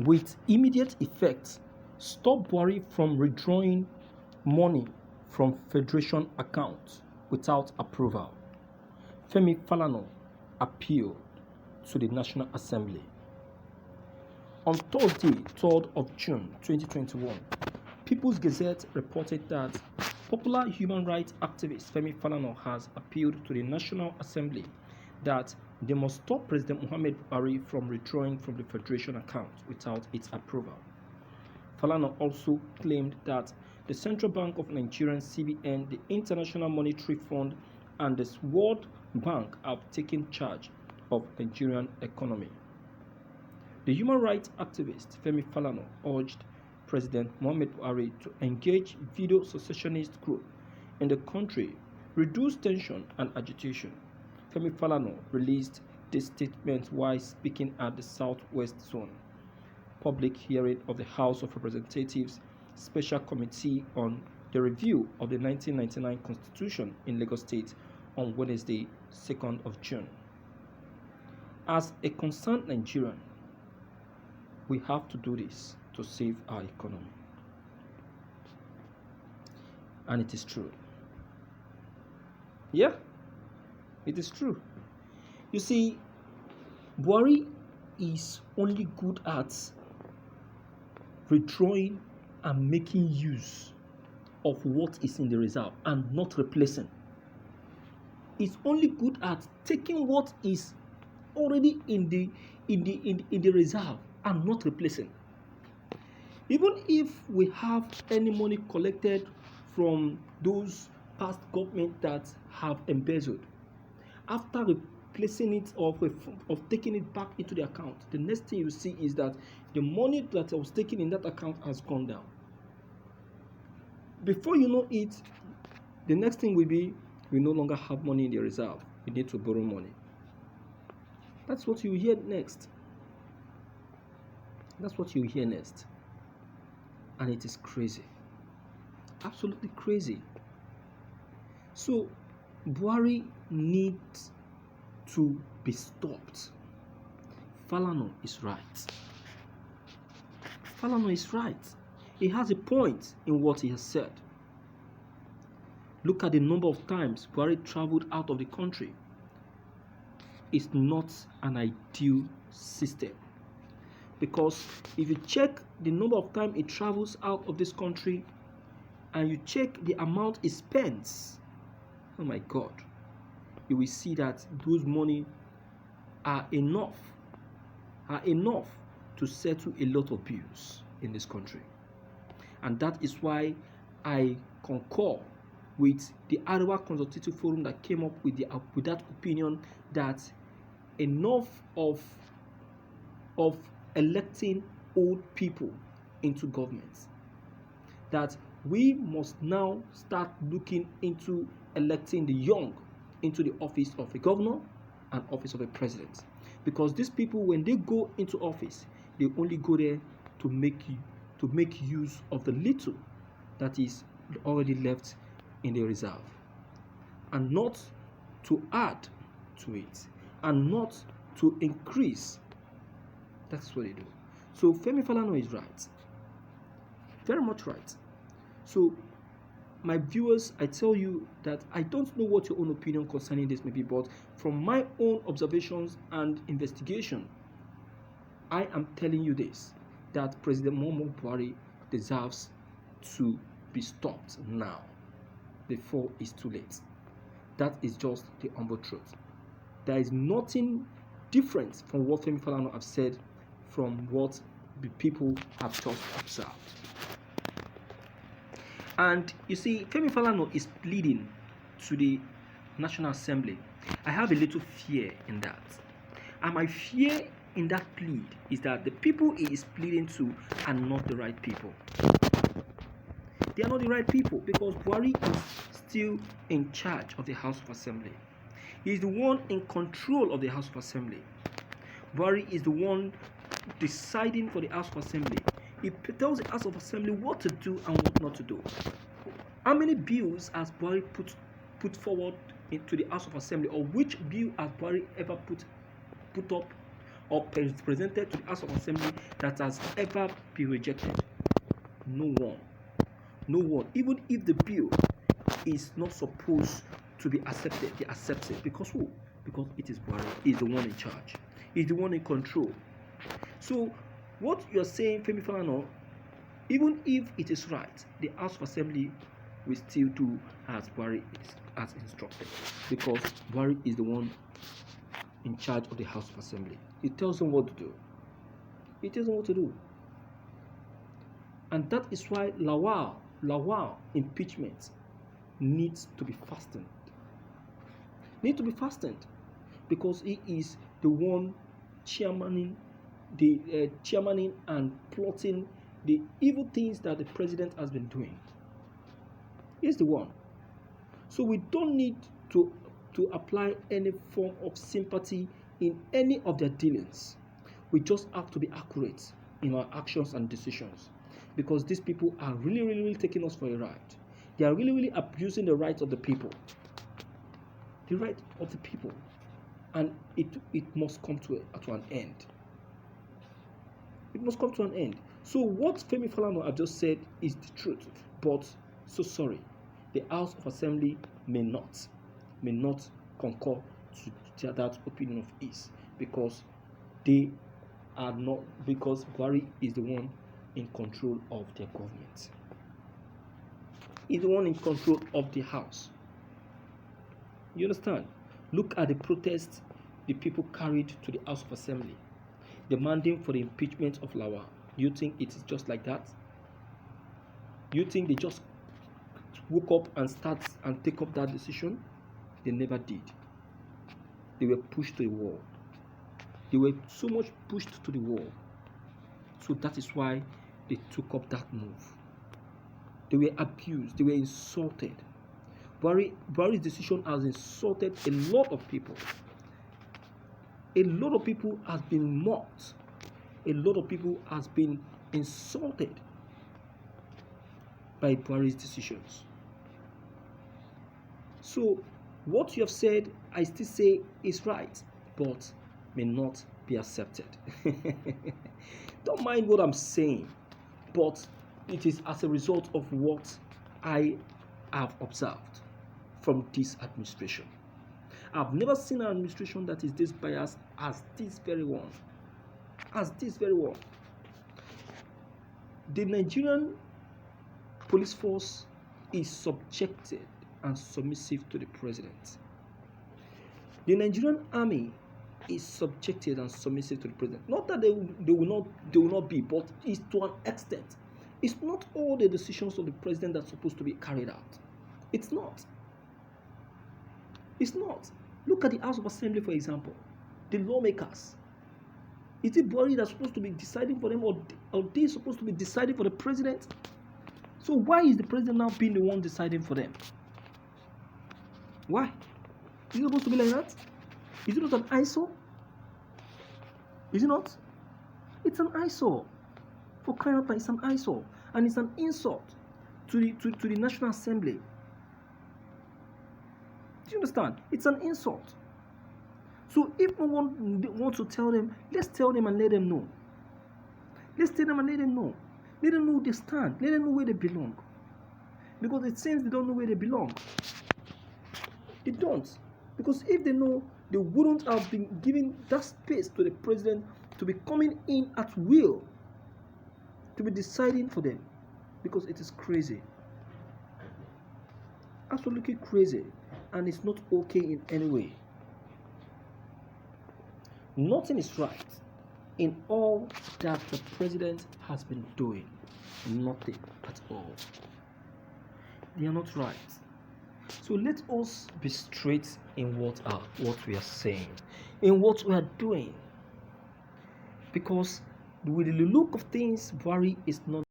with immediate effect, stop Buhari from withdrawing money from Federation accounts without approval. Femi Falana appealed to the National Assembly. On Thursday, 3rd of June 2021, People's Gazette reported that popular human rights activist Femi Falana has appealed to the National Assembly that they must stop President Muhammad Buhari from withdrawing from the Federation account without its approval. Falana also claimed that the Central Bank of Nigeria (CBN), the International Monetary Fund, and the World Bank have taken charge of the Nigerian economy. The human rights activist Femi Falana urged President Muhammad Buhari to engage video secessionist groups in the country, reduce tension and agitation. Femi Falana released this statement while speaking at the Southwest Zone public hearing of the House of Representatives Special Committee on the Review of the 1999 Constitution in Lagos State on Wednesday, 2nd of June. As a concerned Nigerian, we have to do this to save our economy. And it is true. Yeah, it is true. You see, Buhari is only good at withdrawing and making use of what is in the reserve and not replacing. It's only good at taking what is already in the reserve and not replacing. Even if we have any money collected from those past governments that have embezzled, after replacing it or of taking it back into the account, the next thing you see is that the money that was taken in that account has gone down. Before you know it, the next thing will be we no longer have money in the reserve. We need to borrow money. That's what you hear next. That's what you hear next. And it is crazy. Absolutely crazy. So, Buhari needs to be stopped. Falana is right. Falana is right. He has a point in what he has said. Look at the number of times Buhari traveled out of the country. It's not an ideal system. Because if you check the number of times he travels out of this country and you check the amount he spends, oh my God, you will see that those money are enough to settle a lot of bills in this country. And that is why I concur with the Arewa Consultative Forum that came up with that opinion that enough of electing old people into government. That we must now start looking into electing the young into the office of a governor and office of a president. Because these people, when they go into office, they only go there to make use of the little that is already left in the reserve, and not to add to it, and not to increase. That's what they do. So Femi Falana is right, very much right. So my viewers, I tell you that I don't know what your own opinion concerning this may be, but from my own observations and investigation, I am telling you this, that President Muhammad Buhari deserves to be stopped now before it's too late. That is just the humble truth. There is nothing different from what Femi Falana have said from what the people have just observed. And you see, Femi Falana is pleading to the National Assembly. I have a little fear in that. And my fear in that plea is that the people he is pleading to are not the right people. They are not the right people, because Buhari is still in charge of the House of Assembly. He is the one in control of the House of Assembly. Buhari is the one deciding for the House of Assembly. He tells the House of Assembly what to do and what not to do. How many bills has Buhari put forward into the House of Assembly, or which bill has Buhari ever put up or presented to the House of Assembly that has ever been rejected? No one. No one. Even if the bill is not supposed to be accepted, they accept it. Because who? Because it is Buhari. He is the one in charge. He is the one in control. So what you are saying, Femi Falana, even if it is right, the House of Assembly will still do as Buhari has instructed, because Buhari is the one in charge of the House of Assembly. He tells them what to do. He tells them what to do. And that is why Lawal impeachment needs to be fastened. Because he is the one chairmaning and plotting the evil things that the president has been doing. He's the one. So we don't need to apply any form of sympathy in any of their dealings. We just have to be accurate in our actions and decisions, because these people are really taking us for a ride. They are really abusing the rights of the people. The right of the people. And it must come to an end. It must come to an end. So what Femi Falana have just said is the truth. But so sorry, the House of Assembly may not concur to that opinion of his, because they are not, because Buhari is the one in control of their government. He's the one in control of the House. You understand? Look at the protests the people carried to the House of Assembly, demanding for the impeachment of Lawal. You think it is just like that? You think they just woke up and start and take up that decision? They never did. They were pushed to the wall. They were so much pushed to the wall. So that is why they took up that move. They were abused. They were insulted. Buhari's decision has insulted a lot of people. A lot of people has been mocked. A lot of people has been insulted by Buhari's decisions. So what you have said, I still say is right, but may not be accepted. Don't mind what I'm saying, but it is as a result of what I have observed from this administration. I've never seen an administration that is this biased as this very one. The Nigerian police force is subjected and submissive to the president. The Nigerian army is subjected and submissive to the president. Not that they will not be, but it's to an extent. It's not all the decisions of the president that are supposed to be carried out. It's not. Look at the House of Assembly, for example. The lawmakers. Is it Buhari that's supposed to be deciding for them, or they supposed to be deciding for the president? So why is the president now being the one deciding for them? Why? Is it supposed to be like that? Is it not an eyesore? Is it not? It's an eyesore. For crying out loud, it's an eyesore. And it's an insult to the National Assembly. Do you understand? It's an insult. So if no one wants to tell them, let's tell them and let them know. Let's tell them and let them know. Let them know where they stand. Let them know where they belong. Because it seems they don't know where they belong. They don't. Because if they know, they wouldn't have been giving that space to the president to be coming in at will, to be deciding for them. Because it is crazy. Absolutely crazy. And it's not okay in any way. Nothing is right in all that the president has been doing. Nothing at all. They are not right. So let us be straight in what we are saying, in what we are doing. Because with the look of things, Buhari is not